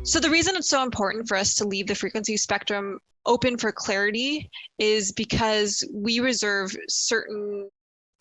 So the reason it's so important for us to leave the frequency spectrum open for clarity is because we reserve certain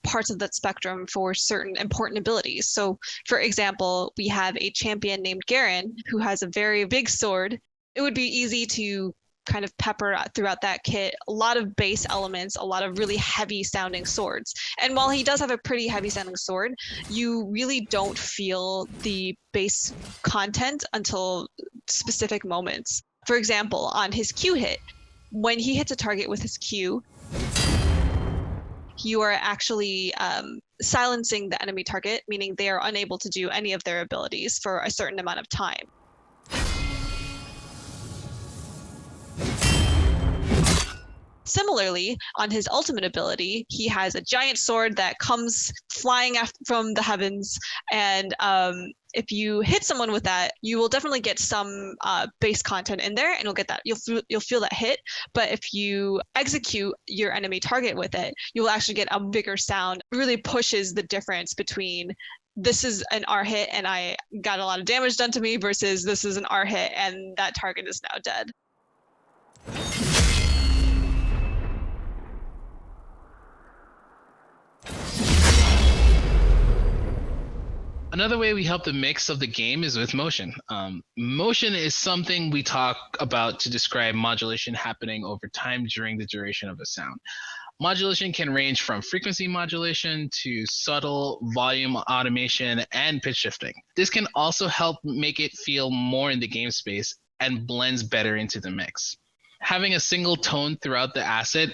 parts of that spectrum for certain important abilities. So, for example, we have a champion named Garen who has a very big sword. It would be easy to kind of pepper throughout that kit a lot of base elements, a lot of really heavy sounding swords. And while he does have a pretty heavy sounding sword, you really don't feel the base content until specific moments. For example, on his Q hit, when he hits a target with his Q, you are actually silencing the enemy target, meaning they are unable to do any of their abilities for a certain amount of time. Similarly, on his ultimate ability, he has a giant sword that comes flying from the heavens, and if you hit someone with that, you will definitely get some base content in there, and you'll get that. You'll feel that hit. But if you execute your enemy target with it, you will actually get a bigger sound. It really pushes the difference between this is an R hit and I got a lot of damage done to me versus this is an R hit and that target is now dead. Another way we help the mix of the game is with motion. Motion is something we talk about to describe modulation happening over time during the duration of a sound. Modulation can range from frequency modulation to subtle volume automation and pitch shifting. This can also help make it feel more in the game space and blends better into the mix. Having a single tone throughout the asset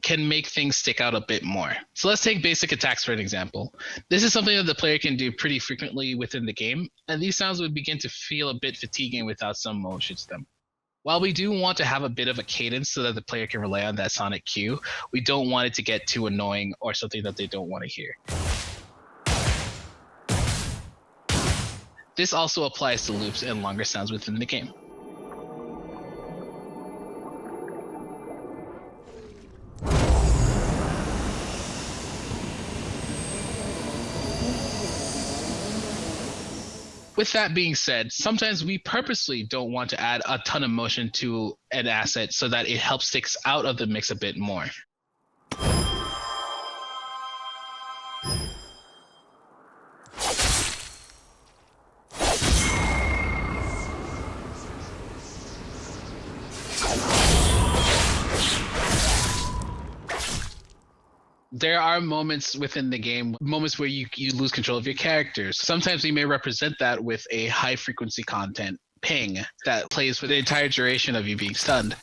can make things stick out a bit more. So let's take basic attacks for an example. This is something that the player can do pretty frequently within the game, and these sounds would begin to feel a bit fatiguing without some motion to them. While we do want to have a bit of a cadence so that the player can rely on that sonic cue, we don't want it to get too annoying or something that they don't want to hear. This also applies to loops and longer sounds within the game. With that being said, sometimes we purposely don't want to add a ton of motion to an asset so that it helps sticks out of the mix a bit more. There are moments within the game, moments where you lose control of your characters. Sometimes we may represent that with a high frequency content ping that plays for the entire duration of you being stunned.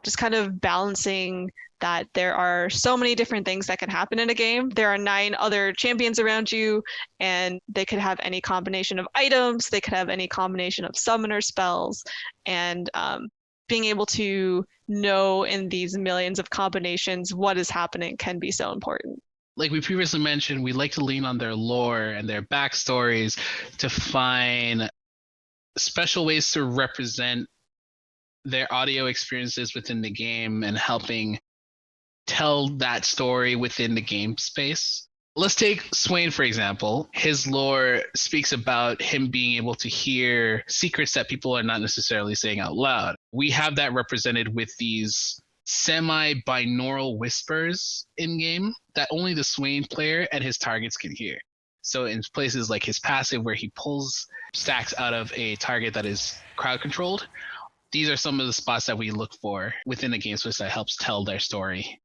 Just kind of balancing that there are so many different things that can happen in a game. There are 9 other champions around you, and they could have any combination of items, they could have any combination of summoner spells, and being able to know in these millions of combinations what is happening can be so important. Like we previously mentioned, we like to lean on their lore and their backstories to find special ways to represent their audio experiences within the game and helping tell that story within the game space. Let's take Swain, for example. His lore speaks about him being able to hear secrets that people are not necessarily saying out loud. We have that represented with these semi-binaural whispers in-game that only the Swain player and his targets can hear. So in places like his passive where he pulls stacks out of a target that is crowd-controlled, these are some of the spots that we look for within the game space that helps tell their story.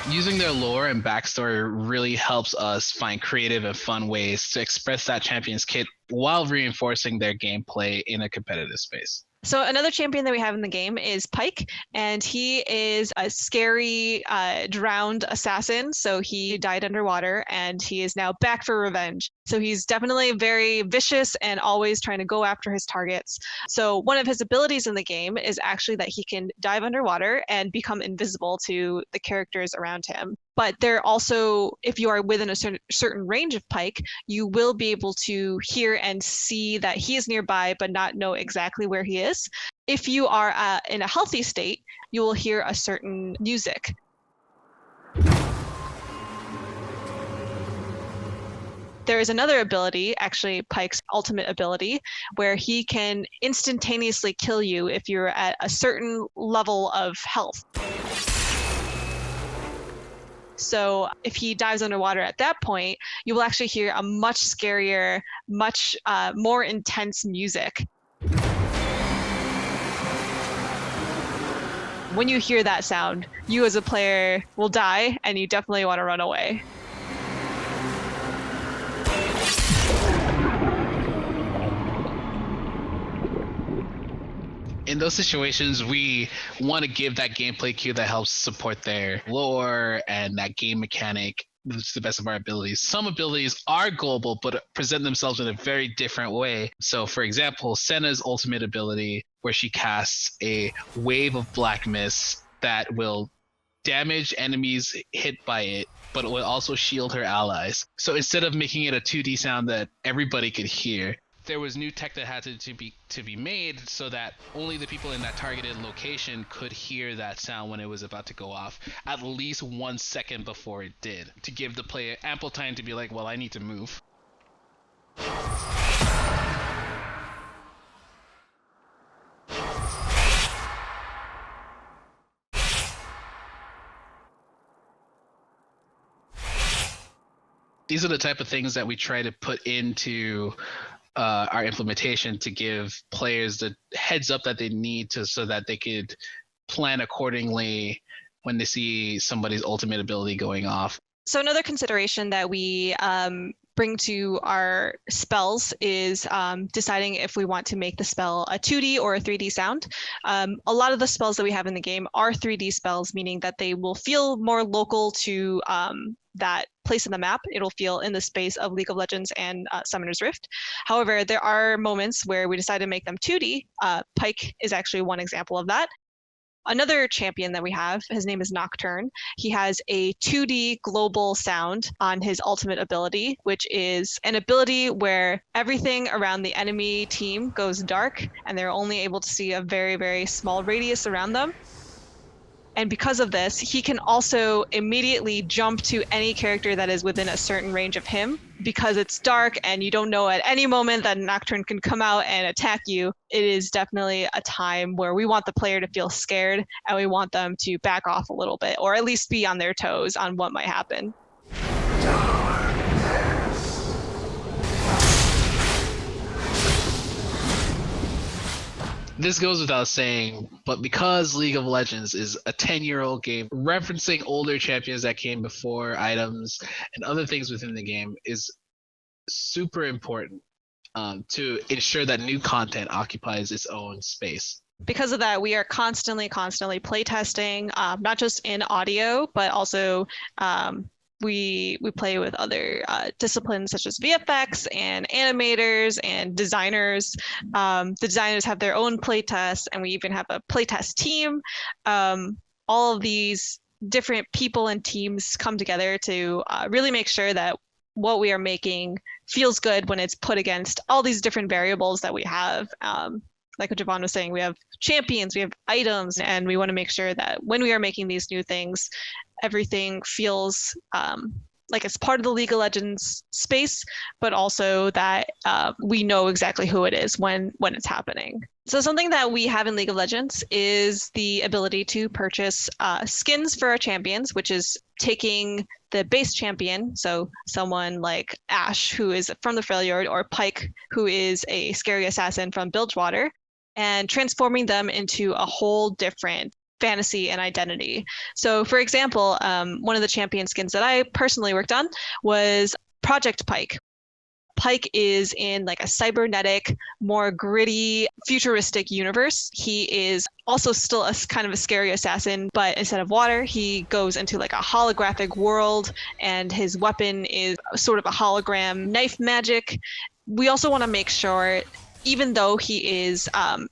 Using their lore and backstory really helps us find creative and fun ways to express that champion's kit while reinforcing their gameplay in a competitive space. So another champion that we have in the game is Pike, and he is a scary drowned assassin. So he died underwater, and he is now back for revenge. So he's definitely very vicious and always trying to go after his targets. So one of his abilities in the game is actually that he can dive underwater and become invisible to the characters around him. But there also, if you are within a certain range of Pike, you will be able to hear and see that he is nearby, but not know exactly where he is. If you are in a healthy state, you will hear a certain music. There is another ability, actually Pike's ultimate ability, where he can instantaneously kill you if you're at a certain level of health. So if he dives underwater at that point, you will actually hear a much scarier, much more intense music. When you hear that sound, you as a player will die, and you definitely want to run away. In those situations, we want to give that gameplay cue that helps support their lore and that game mechanic to the best of our abilities. Some abilities are global, but present themselves in a very different way. So, for example, Senna's ultimate ability, where she casts a wave of black mist that will damage enemies hit by it, but it will also shield her allies. So instead of making it a 2D sound that everybody could hear, there was new tech that had to be made so that only the people in that targeted location could hear that sound when it was about to go off, at least 1 second before it did, to give the player ample time to be like, well, I need to move. These are the type of things that we try to put into our implementation to give players the heads up that they need to, so that they could plan accordingly when they see somebody's ultimate ability going off. So another consideration that we bring to our spells is deciding if we want to make the spell a 2D or a 3D sound. A lot of the spells that we have in the game are 3D spells, meaning that they will feel more local to that place in the map. It'll feel in the space of League of Legends and Summoner's Rift. However, there are moments where we decide to make them 2D. Pike is actually one example of that. Another champion that we have, his name is Nocturne. He has a 2D global sound on his ultimate ability, which is an ability where everything around the enemy team goes dark, and they're only able to see a very, very small radius around them. And because of this, he can also immediately jump to any character that is within a certain range of him. Because it's dark and you don't know at any moment that Nocturne can come out and attack you, it is definitely a time where we want the player to feel scared, and we want them to back off a little bit, or at least be on their toes on what might happen. This goes without saying, but because League of Legends is a 10-year-old game, referencing older champions that came before, items, and other things within the game is super important to ensure that new content occupies its own space. Because of that, we are constantly playtesting, not just in audio, but also we play with other disciplines such as VFX and animators and designers. The designers have their own playtests, and we even have a playtest team. All of these different people and teams come together to really make sure that what we are making feels good when it's put against all these different variables that we have. Like what Jayvon was saying, we have champions, we have items, and we want to make sure that when we are making these new things, everything feels like it's part of the League of Legends space, but also that we know exactly who it is when it's happening. So something that we have in League of Legends is the ability to purchase skins for our champions, which is taking the base champion, so someone like Ashe, who is from the Freljord, or Pike, who is a scary assassin from Bilgewater, and transforming them into a whole different fantasy and identity. So for example, one of the champion skins that I personally worked on was Project Pike. Pike is in like a cybernetic, more gritty, futuristic universe. He is also still a kind of a scary assassin, but instead of water, he goes into like a holographic world, and his weapon is sort of a hologram knife magic. We also want to make sure, even though he is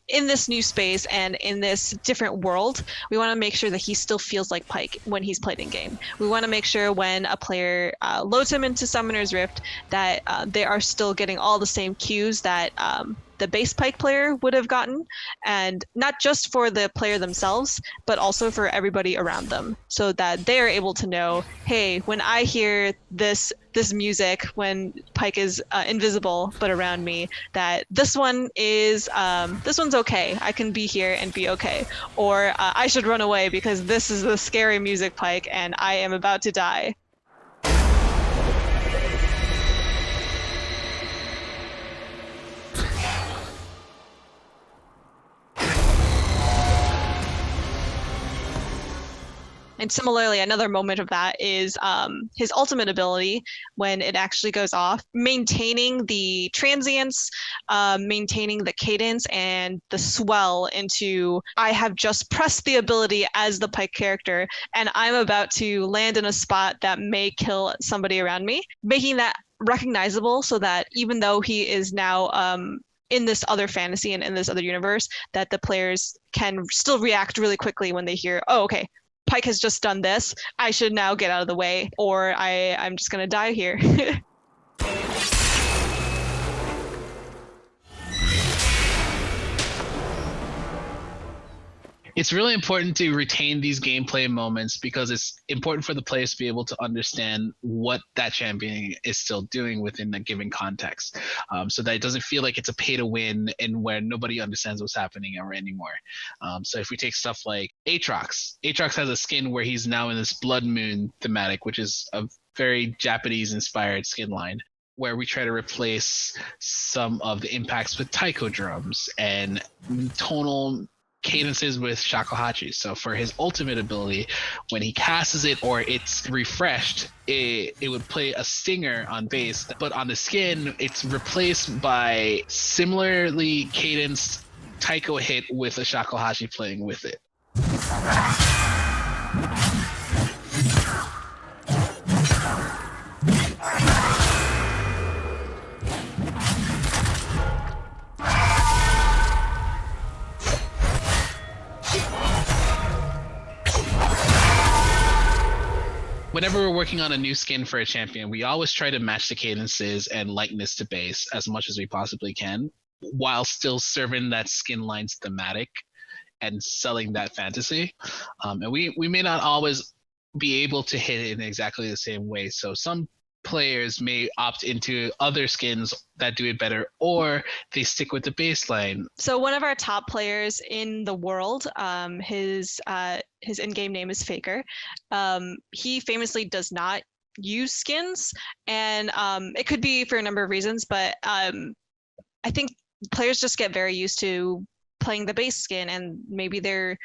in this new space and in this different world, we want to make sure that he still feels like Pike when he's played in game. We want to make sure when a player loads him into Summoner's Rift that they are still getting all the same cues that the base Pike player would have gotten, and not just for the player themselves, but also for everybody around them, so that they are able to know, hey, when I hear this music, when Pike is invisible but around me, that this one's okay. I can be here and be okay. Or I should run away because this is the scary music, Pike, and I am about to die. And similarly, another moment of that is his ultimate ability when it actually goes off, maintaining the transients, maintaining the cadence and the swell into, I have just pressed the ability as the Pike character, and I'm about to land in a spot that may kill somebody around me, making that recognizable so that even though he is now in this other fantasy and in this other universe, that the players can still react really quickly when they hear, oh, okay, Pike has just done this. I should now get out of the way, or I'm just gonna die here. It's really important to retain these gameplay moments because it's important for the players to be able to understand what that champion is still doing within a given context, so that it doesn't feel like it's a pay to win and where nobody understands what's happening anymore. So if we take stuff like Aatrox has a skin where he's now in this blood moon thematic, which is a very Japanese inspired skin line, where we try to replace some of the impacts with taiko drums and tonal cadences with shakuhachi. So for his ultimate ability, when he casts it or it's refreshed, it would play a stinger on bass, but on the skin it's replaced by similarly cadenced taiko hit with a shakuhachi playing with it. Whenever we're working on a new skin for a champion, we always try to match the cadences and likeness to base as much as we possibly can, while still serving that skin line's thematic and selling that fantasy. And we may not always be able to hit it in exactly the same way. So some players may opt into other skins that do it better, or they stick with the baseline. So one of our top players in the world, his in-game name is Faker. He famously does not use skins, and it could be for a number of reasons, but I think players just get very used to playing the base skin, and maybe they're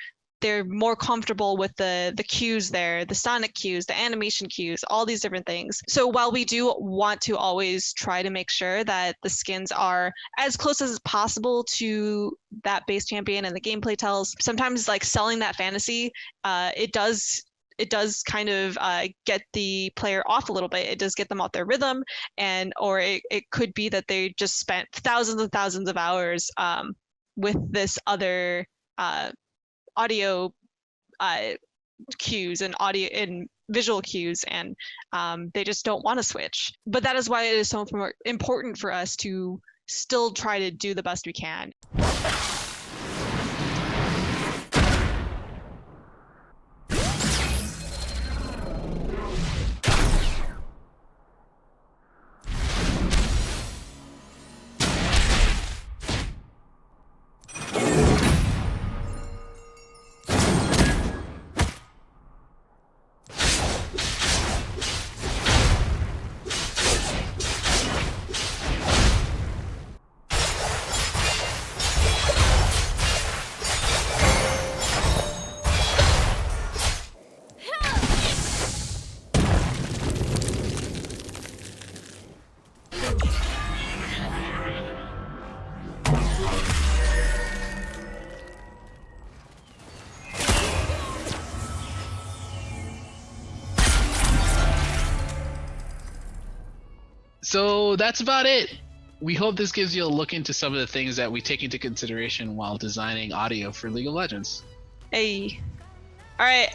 more comfortable with the cues there, the sonic cues, the animation cues, all these different things. So while we do want to always try to make sure that the skins are as close as possible to that base champion and the gameplay tells, sometimes like selling that fantasy, it does kind of get the player off a little bit. It does get them off their rhythm, or it could be that they just spent thousands and thousands of hours with this other audio cues and audio and visual cues, and they just don't want to switch. But that is why it is so important for us to still try to do the best we can. So that's about it. We hope this gives you a look into some of the things that we take into consideration while designing audio for League of Legends. Hey. All right.